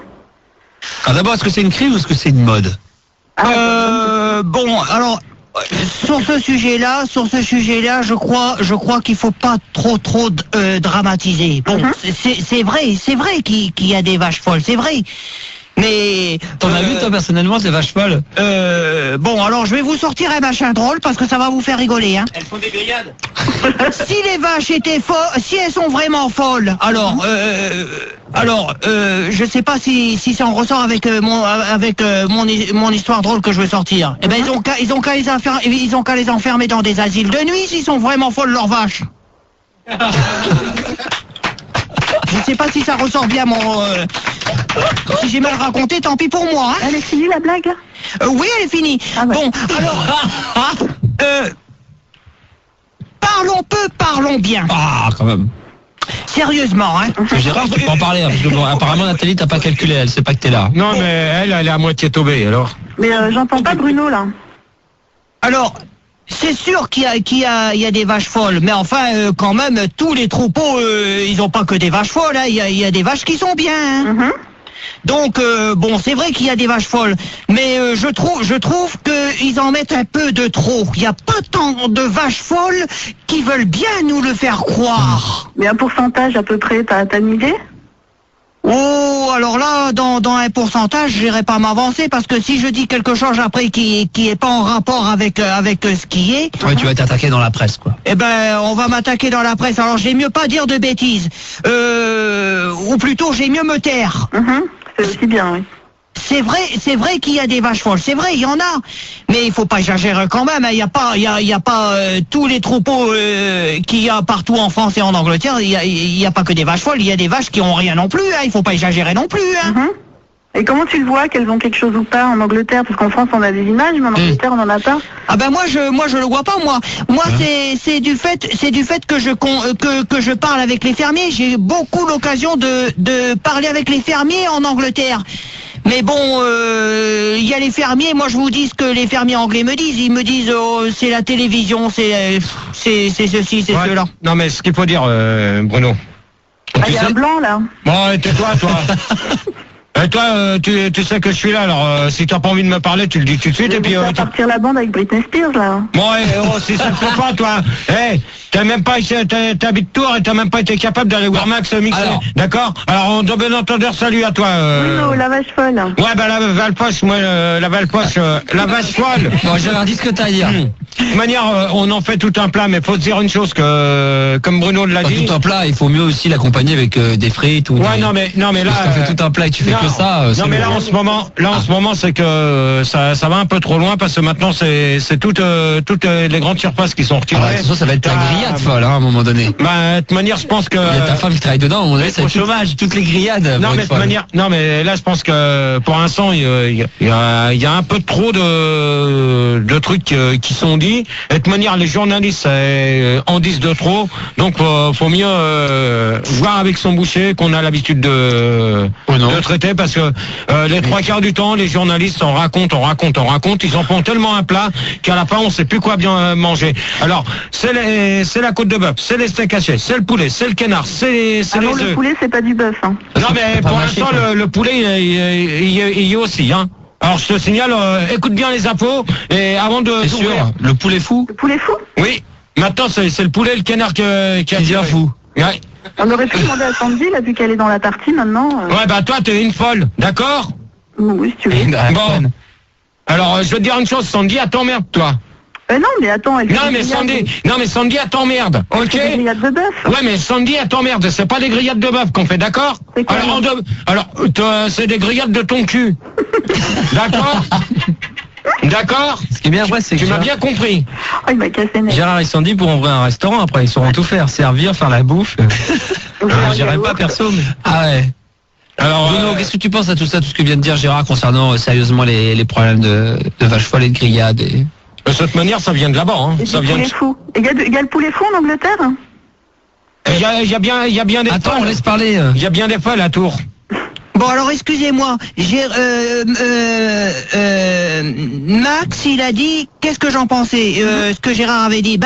Alors d'abord, est-ce que c'est une crise ou est-ce que c'est une mode? Bon, alors... Sur ce sujet-là, je crois qu'il faut pas trop dramatiser. Bon, c'est vrai qu'il y a des vaches folles, c'est vrai. Mais t'en as vu toi personnellement ces vaches folles? Bon, alors je vais vous sortir un machin drôle parce que ça va vous faire rigoler, hein. Elles font des grillades. Si les vaches étaient folles, si elles sont vraiment folles, alors je sais pas si ça en ressort avec mon histoire drôle que je vais sortir. Eh ben ils ont qu'à les enfermer dans des asiles de nuit s'ils sont vraiment folles leurs vaches. Je sais pas si ça ressort bien si j'ai mal raconté, tant pis pour moi. Hein. Elle est finie la blague? Oui, elle est finie. Ah ouais. Bon, alors... parlons peu, parlons bien. Ah, quand même. Sérieusement, hein. Gérard, tu peux en parler, hein, parce que bon, apparemment Nathalie t'as pas calculé, elle sait pas que t'es là. Non, mais elle est à moitié tombée, alors. Mais j'entends pas Bruno, là. Alors... C'est sûr qu'il y a des vaches folles, mais enfin, quand même, tous les troupeaux, ils n'ont pas que des vaches folles, hein. Il y a des vaches qui sont bien. Hein. Donc, bon, c'est vrai qu'il y a des vaches folles, mais je trouve qu'ils en mettent un peu de trop. Il n'y a pas tant de vaches folles qui veulent bien nous le faire croire. Mais un pourcentage à peu près, t'as une idée? Oh, alors là, dans un pourcentage, je n'irai pas m'avancer parce que si je dis quelque chose après qui est pas en rapport avec ce qui est... Ouais, tu vas t'attaquer dans la presse, quoi. Eh ben, on va m'attaquer dans la presse. Alors, j'ai mieux pas dire de bêtises. Ou plutôt, j'ai mieux me taire. C'est aussi bien, oui. C'est vrai qu'il y a des vaches folles. C'est vrai, il y en a. Mais il faut pas exagérer quand même. Il y a pas tous les troupeaux qu'il y a partout en France et en Angleterre. Il y a pas que des vaches folles. Il y a des vaches qui ont rien non plus. Hein. Il faut pas exagérer non plus. Hein. Et comment tu le vois qu'elles ont quelque chose ou pas en Angleterre? Parce qu'en France on a des images, mais en Angleterre on en a pas. Ah ben moi je le vois pas moi. Moi c'est du fait que je parle avec les fermiers. J'ai beaucoup l'occasion de parler avec les fermiers en Angleterre. Mais bon, il y a les fermiers, moi je vous dis ce que les fermiers anglais me disent. Ils me disent, oh, c'est la télévision, c'est ceci, c'est cela. Non mais ce qu'il faut dire, Bruno. Il y a un blanc là. Bon, tais-toi, toi. Et toi, tu sais que je suis là, alors si t'as pas envie de me parler, tu le dis tout de suite. Et puis partir la bande avec Britney Spears là. Bon, si ça te plaît pas, toi. T'as même pas, t'habites Tours et t'as même pas été capable d'aller voir Max mixer. D'accord? Alors, on doit bien entendre salut à toi. Bruno, la vache folle. Ouais, bah la valpoche, moi, la valpoche, la vache folle. Bon, j'avais dit ce que t'as à dire. De toute manière, on en fait tout un plat, mais faut se dire une chose que, comme Bruno l'a dit. Tout un plat, il faut mieux aussi l'accompagner avec des frites ou. Ouais, non mais là. Parce qu'on fait tout un plat et tu fais que ça. Non mais là en ce moment, c'est que ça va un peu trop loin parce que maintenant c'est toutes les grandes surfaces qui sont retirées. Ah bah, ça va être ta grillade folle, hein, à un moment donné. Bah, de toute manière, je pense que. Il y a ta femme qui travaille dedans, à un moment donné, c'est au chômage, toutes les grillades. Non mais de toute manière, non mais là je pense que pour l'instant il y a un peu trop de trucs qui sont dit. Et de toute manière, les journalistes en disent de trop, donc faut mieux voir avec son boucher qu'on a l'habitude de traiter, parce que les trois quarts du temps, les journalistes en racontent, ils en font tellement un plat qu'à la fin on sait plus quoi bien manger. Alors c'est la côte de bœuf, c'est les steaks hachés, c'est le poulet, c'est le canard, c'est les non, œufs. le poulet c'est pas du bœuf. Hein. Non mais pour l'instant le poulet il y a aussi, hein. Alors je te signale, écoute bien les infos et avant de. C'est sûr, le poulet fou. Le poulet fou. Oui. Maintenant c'est le poulet, le canard qui a devient fou. Ouais. On aurait pu demander à Sandy là, vu qu'elle est dans la partie maintenant. Ouais bah toi t'es une folle, d'accord? Oui si tu veux. Bon. Alors je vais te dire une chose, Sandy, elle t'emmerde toi. Non mais attends, elle. Non mais Sandy, elle t'emmerde, ok? C'est des grillades de bœuf. Ouais mais Sandy, elle t'emmerde, c'est pas des grillades de bœuf qu'on fait, d'accord? Alors c'est des grillades de ton cul. D'accord? D'accord? Ce qui est bien vrai, c'est que tu m'as bien compris. Oh, il m'a cassé les nerfs. Gérard et Sandy pourront ouvrir un restaurant après, ils sauront tout faire, servir, faire la bouffe. J'irai pas perso, mais. Ah ouais. Alors, Bruno, qu'est-ce que tu penses à tout ça, tout ce que vient de dire Gérard concernant sérieusement les problèmes de vache folle et de grillade et... De cette manière, ça vient de là-bas. Hein. Et ça du vient poulet fou. Il y a le poulet fou en Angleterre? Il y a bien des. Attends, on laisse parler. Il y a bien des folles à Tours. Bon alors excusez-moi, Max il a dit qu'est-ce que j'en pensais, ce que Gérard avait dit,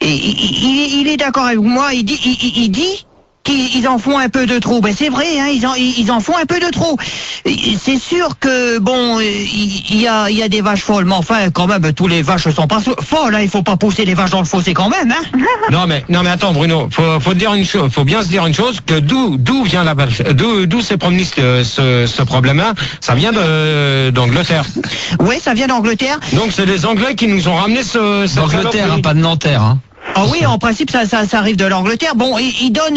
il est d'accord avec moi, il dit qu'ils en font un peu de trop. Ben c'est vrai, hein, ils en font un peu de trop. C'est sûr que bon, il y a des vaches folles, mais enfin quand même tous les vaches sont pas folles, hein, il faut pas pousser les vaches dans le fossé quand même, hein. Non mais attends Bruno, faut dire une chose, faut bien se dire une chose, que d'où vient la vache, d'où s'est promené ce problème-là, ça vient d'Angleterre. Oui, ça vient d'Angleterre. Donc c'est les Anglais qui nous ont ramené d'Angleterre, hein, pas de Nanterre, hein. Ah oui, en principe, ça arrive de l'Angleterre. Bon, il donne,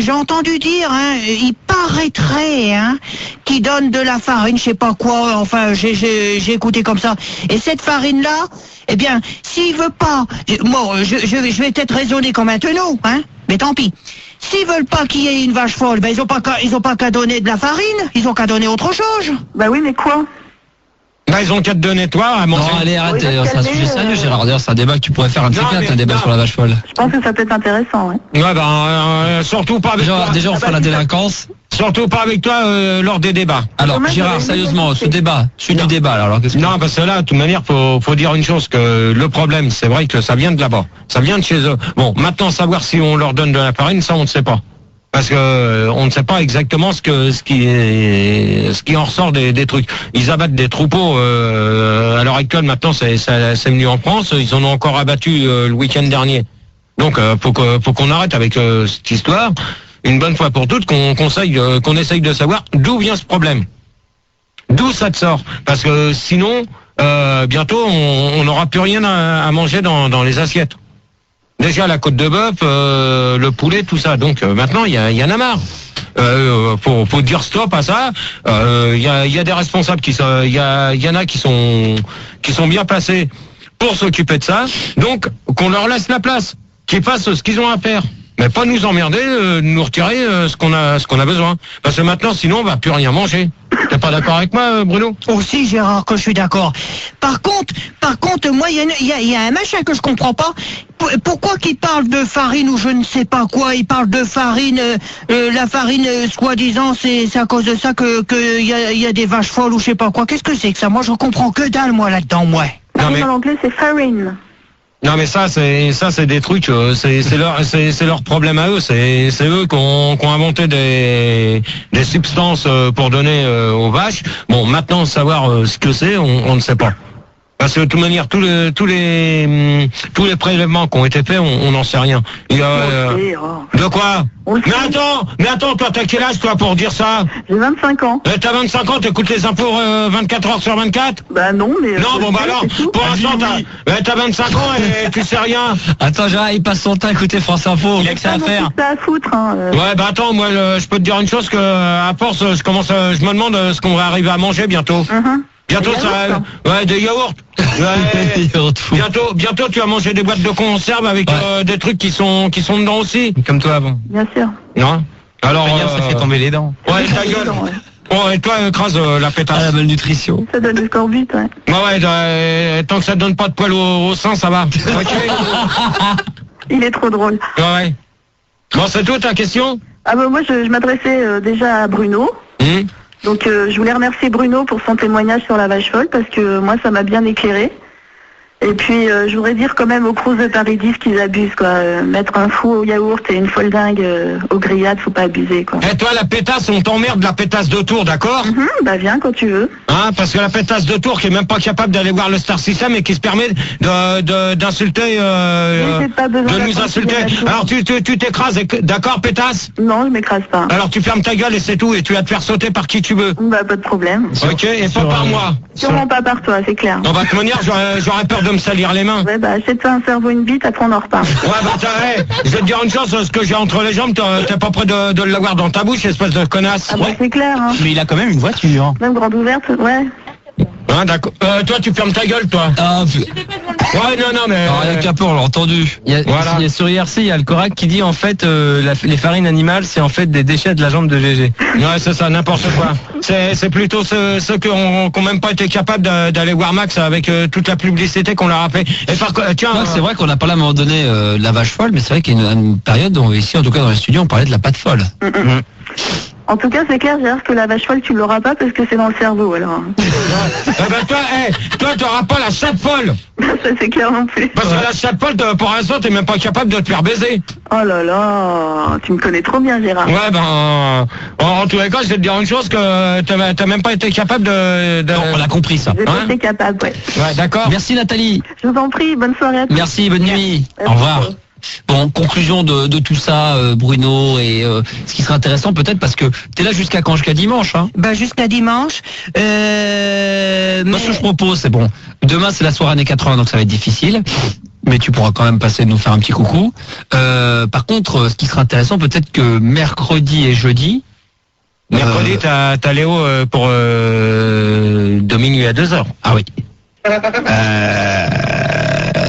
j'ai entendu dire, hein, il paraîtrait, hein, qu'il donne de la farine, je sais pas quoi, enfin, j'ai écouté comme ça. Et cette farine-là, eh bien, s'il veut pas, moi, je vais peut-être raisonner comme un tonneau, hein, mais tant pis. S'ils veulent pas qu'il y ait une vache folle, ben, ils ont pas qu'à donner de la farine, ils ont qu'à donner autre chose. Bah oui, mais quoi? Là, ils ont qu'à te donner toi à manger. Non, allez, arrête, c'est un sujet sérieux, Gérard. D'ailleurs, c'est un débat que tu pourrais faire un débat sur la vache folle. Je pense que ça peut être intéressant, ouais. Ouais, surtout pas avec toi. Déjà, on fera la délinquance. Surtout pas avec toi lors des débats. Alors, Gérard, sérieusement, ce débat, suite du débat, alors qu'est-ce que... Non, parce que là, de toute manière, faut dire une chose, que le problème, c'est vrai que ça vient de là-bas. Ça vient de chez eux. Bon, maintenant, savoir si on leur donne de la farine, ça, on ne sait pas. Parce que on ne sait pas exactement ce qui en ressort des trucs. Ils abattent des troupeaux à l'heure actuelle. Maintenant, c'est venu en France. Ils en ont encore abattu le week-end dernier. Donc, faut qu'on arrête avec cette histoire une bonne fois pour toutes, qu'on essaye de savoir d'où vient ce problème, d'où ça te sort. Parce que sinon, bientôt, on n'aura plus rien à manger dans les assiettes. Déjà la côte de bœuf, le poulet, tout ça. Donc maintenant il y en a marre. Faut dire stop à ça. Il y a des responsables il y en a qui sont bien placés pour s'occuper de ça. Donc qu'on leur laisse la place, qu'ils fassent ce qu'ils ont à faire. Mais pas nous emmerder, nous retirer ce qu'on a besoin. Parce que maintenant, sinon, on va plus rien manger. T'es pas d'accord avec moi, Bruno? Aussi, Gérard, que je suis d'accord. Par contre, moi, il y a un machin que je comprends pas. Pourquoi qu'il parle de farine ou je ne sais pas quoi? Il parle de farine, la farine, soi-disant, c'est à cause de ça que y a des vaches folles ou je sais pas quoi. Qu'est-ce que c'est que ça? Moi, je comprends que dalle, moi, là-dedans, moi. En anglais, c'est farine. Non mais ça c'est des trucs, c'est leur problème à eux, c'est eux qui ont inventé des substances pour donner aux vaches. Bon, maintenant savoir ce que c'est, on ne sait pas. Parce que de toute manière, tous les prélèvements qui ont été faits, on n'en sait rien. Il y a, de quoi? Mais attends, toi, t'as quel âge, toi, pour dire ça? J'ai 25 ans. T'as 25 ans, t'écoutes les infos 24 heures sur 24? Bah non, mais... Non, bon, bah alors, pour l'instant, t'as 25 ans et tu sais rien. Attends, Gérard, il passe son temps à écouter France Info. Il a que ça à faire. Ça à foutre, hein. Ouais, bah attends, moi, je peux te dire une chose que, à force, je me demande ce qu'on va arriver à manger bientôt. Bientôt, ça, ouais, des yaourts. Ouais, bientôt, tu vas manger des boîtes de conserve avec des trucs qui sont dedans aussi. Comme toi avant. Bien sûr. Non. Alors, ça fait tomber les dents. Ouais, ta gueule. Bon, et toi, crase la pétasse. La malnutrition. Ça donne le scorbut, ouais. Ouais, tant que ça donne pas de poil au sein, ça va. Ok. Il est trop drôle. Ouais. Bon, c'est tout ta question? Ah bah moi, je m'adressais déjà à Bruno. Donc je voulais remercier Bruno pour son témoignage sur la vache folle parce que moi ça m'a bien éclairé. Et puis je voudrais dire quand même aux Crous de Paris 10 qu'ils abusent quoi. Mettre un fou au yaourt et une folle dingue aux grillades, faut pas abuser quoi. Et toi la pétasse, on t'emmerde la pétasse de Tours, d'accord? Bah viens quand tu veux. Hein, parce que la pétasse de Tours qui est même pas capable d'aller voir le Star System et qui se permet d'insulter, de nous insulter. Alors tu t'écrases, d'accord pétasse? Non, je m'écrase pas. Alors tu fermes ta gueule et c'est tout et tu vas te faire sauter par qui tu veux. Bah pas de problème. Ok, et pas par moi. Sûrement pas par toi, c'est clair. On va te manière, j'aurais peur de me salir les mains. Ouais bah achète-toi un cerveau, une bite, après on en repart. Ouais bah je vais te dire une chose, ce que j'ai entre les jambes, t'es pas prêt de l'avoir dans ta bouche, espèce de connasse. Ah bah c'est clair hein. Mais il a quand même une voiture. Même grande ouverte, ouais. Hein, d'accord. Toi tu fermes ta gueule toi. Ouais non mais... Alors, il y a qu'un peu, on l'a entendu. Il y a sur IRC, il y a le Corac qui dit en fait les farines animales c'est en fait des déchets de la jambe de GG. Ouais c'est ça, n'importe quoi. C'est plutôt ceux qui ont même pas été capables d'aller voir Max avec toute la publicité qu'on leur a fait. Et tiens, c'est vrai qu'on a parlé à un moment donné de la vache folle, mais c'est vrai qu'il y a une période où ici, en tout cas dans les studios, on parlait de la pâte folle. En tout cas, c'est clair, Gérard, que la vache folle, tu l'auras pas parce que c'est dans le cerveau, alors. Toi, t'auras pas la chatte folle. Ça, c'est clair non plus. Parce que la chatte folle, pour l'instant, t'es même pas capable de te faire baiser. Oh là là, tu me connais trop bien, Gérard. Ouais, en tous les cas, je vais te dire une chose, que t'as même pas été capable de... Non, on a compris ça. J'ai pas été capable, ouais. Ouais, d'accord. Merci Nathalie. Je vous en prie, bonne soirée à tous. Merci, bonne nuit. Au revoir. Bon, conclusion de tout ça, Bruno, et ce qui serait intéressant peut-être, parce que t'es là jusqu'à quand? Jusqu'à dimanche, hein? Bah jusqu'à dimanche. Moi, ce que je propose, c'est bon. Demain, c'est la soirée années 80, donc ça va être difficile. Mais tu pourras quand même passer nous faire un petit coucou. Par contre, ce qui serait intéressant, peut-être que mercredi et jeudi. Mercredi, t'as Léo pour de minuit à 2h. Ah oui.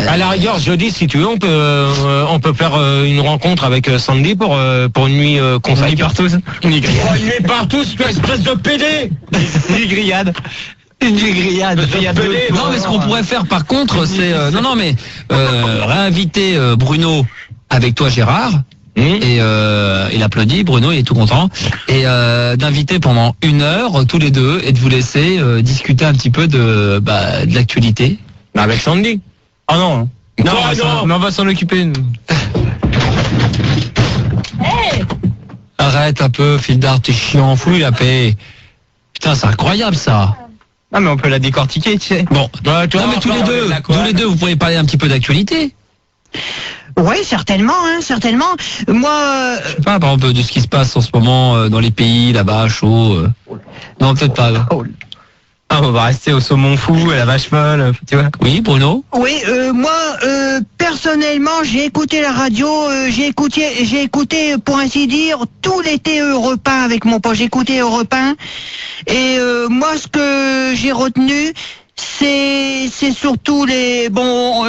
À la rigueur, jeudi, si tu veux, on peut faire une rencontre avec Sandy pour une nuit consacrée. Une nuit partout. Une nuit partout, espèce de PD. Une nuit grillade. Une nuit grillade. Non, mais ce qu'on pourrait faire par contre, c'est réinviter Bruno avec toi, Gérard. Et il applaudit, Bruno, il est tout content. Et d'inviter pendant 1 heure tous les deux et de vous laisser discuter un petit peu de l'actualité. Avec Sandy. Ah non. Non, on va s'en occuper. Nous. Hey, arrête un peu, Fildar, t'es chiant, fous-lui la paix. Putain, c'est incroyable ça. Ah mais on peut la décortiquer, tu sais. Bon, mais tous les deux, vous pourriez parler un petit peu d'actualité. Oui, certainement, certainement. Moi... Je sais pas, par exemple, de ce qui se passe en ce moment dans les pays, là-bas, chaud. Non, peut-être pas. Ah, on va rester au saumon fou, à la vache folle, tu vois. Oui, Bruno? Oui, moi, personnellement, j'ai écouté la radio, j'ai écouté, pour ainsi dire, tout l'été Europe 1 avec mon pote. J'ai écouté Europe 1. Et moi, ce que j'ai retenu, c'est surtout les... Bon...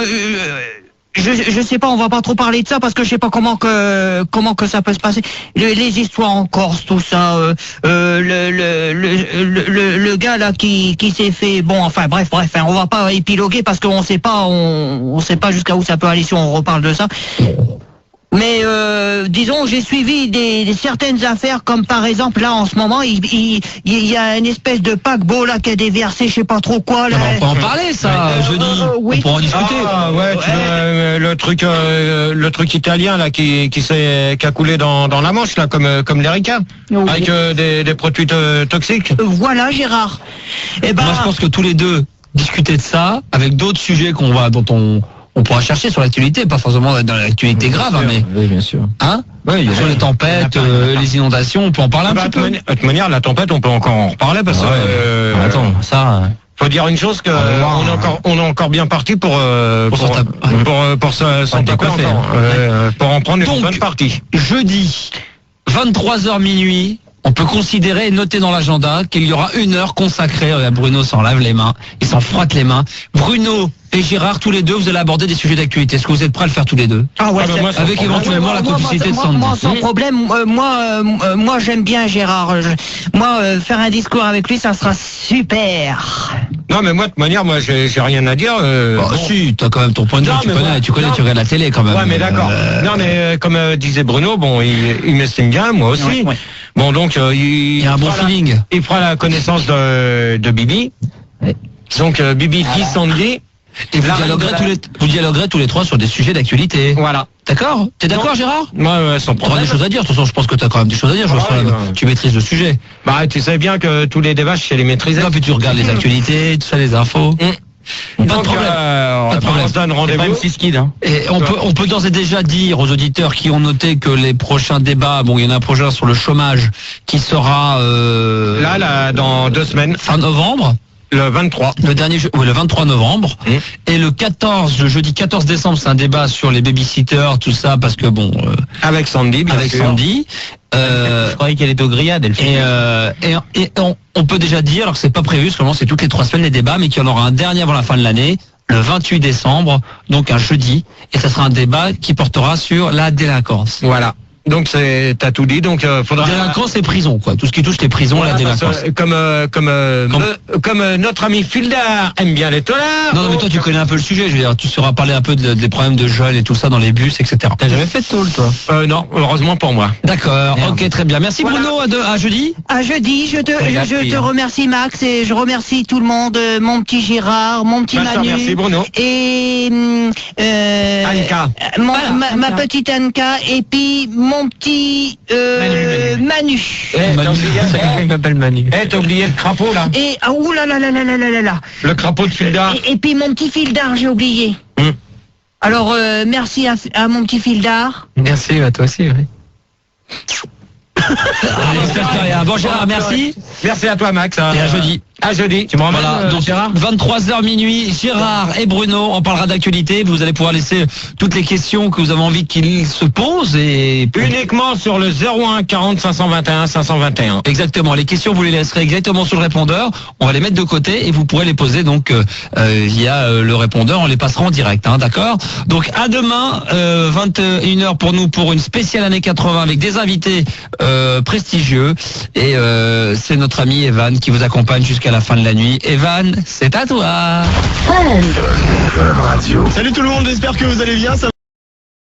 Je sais pas, on va pas trop parler de ça parce que je sais pas comment que ça peut se passer. Les histoires en Corse, tout ça, le gars là qui s'est fait, bon, enfin bref, hein, on va pas épiloguer parce qu'on sait pas, on sait pas jusqu'à où ça peut aller si on reparle de ça. Mais disons, j'ai suivi des certaines affaires, comme par exemple là en ce moment, il y a une espèce de paquebot là qui a déversé, je sais pas trop quoi. Là. On peut en parler ça, jeudi. Oui. On pourra en discuter. Ah ouais, le truc italien là qui a coulé dans la Manche là, comme l'Erika, avec des produits toxiques. Voilà, Gérard. Moi je pense que tous les deux, discuter de ça avec d'autres sujets dont on pourra chercher sur l'actualité, pas forcément dans l'actualité grave, hein, mais Oui, bien sûr. hein, Oui, sur les tempêtes, les inondations, on peut en parler un petit peu. De toute manière, la tempête, on peut encore en reparler parce que. Attends, ça. Faut dire une chose que on est encore bien parti pour s'en taper décoiffer, encore, pour en prendre une Donc, bonne partie. Jeudi, 23h minuit, on peut considérer et noter dans l'agenda qu'il y aura 1 heure consacrée. Bruno s'en lave les mains, il s'en frotte les mains. Bruno et Gérard, tous les deux, vous allez aborder des sujets d'actualité. Est-ce que vous êtes prêts à le faire tous les deux? Ah ouais, moi, sans avec problème. éventuellement la complicité de Sandy. Moi, sans problème. Moi, j'aime bien Gérard. Faire un discours avec lui, ça sera super. Non, mais moi, de toute manière, j'ai rien à dire. Bah, si, t'as quand même ton point de vue, Non, tu mais connais, moi- tu non. regardes la télé quand même. Ouais, mais d'accord. Non, mais comme disait Bruno, bon, il m'estime bien, moi aussi. Ouais. Bon, donc, Il y a un bon feeling. Il fera la connaissance de Bibi. Donc, Bibi dit Sandy. Et vous dialoguerez tous les trois sur des sujets d'actualité. Voilà. D'accord? T'es d'accord, Gérard? Moi, sans Tu auras problème. des choses à dire. De toute façon, je pense que t'as quand même des choses à dire. Je Ah, vois ça, ouais, tu maîtrises le sujet. Bah, tu sais bien que tous les débats, je sais les maîtriser. Non, puis tu regardes les actualités, tout ça, les infos. Pas de Donc, problème. Pas de problème. on se donne rendez-vous. Et on peut d'ores et déjà dire aux auditeurs qui ont noté que les prochains débats, bon, il y en a un prochain sur le chômage qui sera Là, dans 2 semaines, fin novembre. le 23. Le 23 novembre. Et le jeudi 14 décembre, c'est un débat sur les babysitters, tout ça, parce que bon, Avec Sandy, bien avec sûr. Sandy. Je croyais qu'elle était au grillade, elle fait. Et on peut déjà dire, alors que c'est pas prévu, parce que c'est toutes les 3 semaines les débats, mais qu'il y en aura un dernier avant la fin de l'année, le 28 décembre, donc un jeudi, et ça sera un débat qui portera sur la délinquance. Voilà. Donc t'as tout dit, donc faudra. Délinquance et prison, quoi. Tout ce qui touche les prisons, Voilà, la délinquance. comme notre ami Fildar aime bien les tolards. Non, mais toi tu connais un peu le sujet, je veux dire, tu sauras parler un peu des problèmes de jeunes et tout ça dans les bus, etc. T'as jamais fait de tôle, toi? Non, heureusement pour moi. D'accord, ok, très bien. Merci Voilà. Bruno, à jeudi. À jeudi, je te remercie Max et je remercie tout le monde, mon petit Gérard, mon petit Bah, je te Manu remercie, Bruno. et Anka. ma petite Anka et puis mon petit Manu. T'as oublié, C'est quelqu'un qui m'appelle Manu. t'as oublié le crapaud là. Et ouh là là là là là là là là. Le crapaud de Fildar. Et puis mon petit Fildar, j'ai oublié. Alors merci à mon petit Fildar. Merci, à toi aussi, oui. Bon Gérard, merci. Merci à toi Max. Et à jeudi. À jeudi. Tu me ramènes, Voilà, donc Gérard? 23h minuit, Gérard et Bruno, on parlera d'actualité. Vous allez pouvoir laisser toutes les questions que vous avez envie qu'ils se posent et Uniquement sur le 01 40 521 521. exactement. Les questions, vous les laisserez exactement sur le répondeur. On va les mettre de côté et vous pourrez les poser donc via le répondeur. On les passera en direct, hein, d'accord? Donc à demain, 21h pour nous pour une spéciale année 80 avec des invités prestigieux et c'est notre ami Evan qui vous accompagne jusqu'à la fin de la nuit. Evan, c'est à toi. Fun Radio. Salut tout le monde, j'espère que vous allez bien.